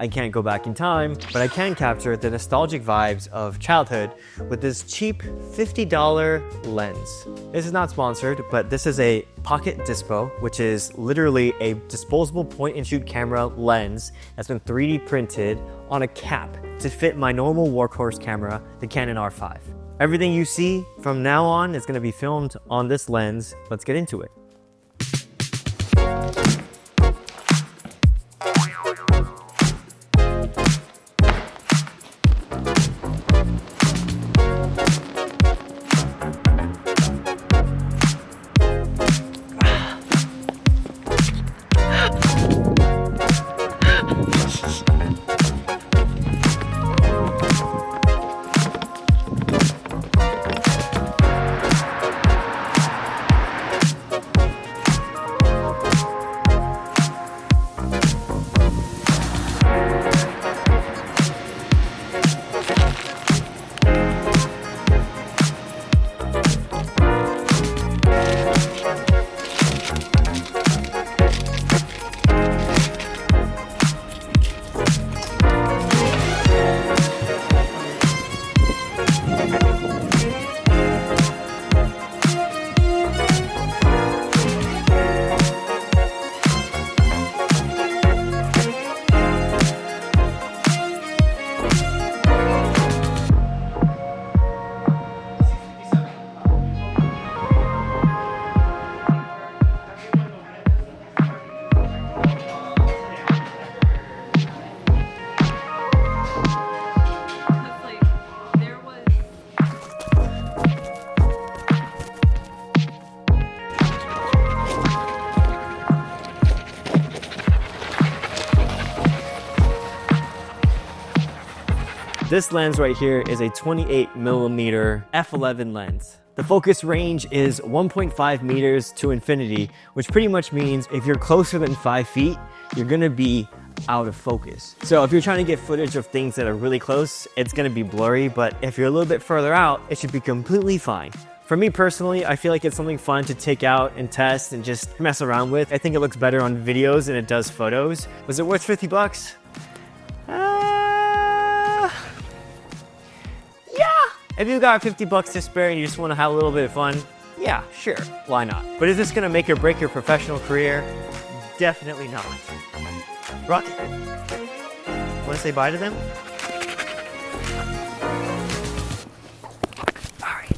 I can't go back in time, but I can capture the nostalgic vibes of childhood with this cheap $50 lens. This is not sponsored, but this is a pocket Dispo, which is literally a disposable point-and-shoot camera lens that's been 3D printed on a cap to fit my normal workhorse camera, the Canon R5. Everything you see from now on is going to be filmed on this lens. Let's get into it. This lens right here is a 28mm f11 lens. The focus range is 1.5 meters to infinity, which pretty much means if you're closer than 5 feet, you're gonna be out of focus. So if you're trying to get footage of things that are really close, it's gonna be blurry, but if you're a little bit further out, it should be completely fine. For me personally, I feel like it's something fun to take out and test and just mess around with. I think it looks better on videos than it does photos. Was it worth 50 bucks? If you got 50 bucks to spare and you just want to have a little bit of fun, yeah, sure, why not? But is this gonna make or break your professional career? Definitely not. Right? Want to say bye to them? All right.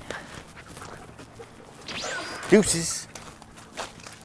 Deuces.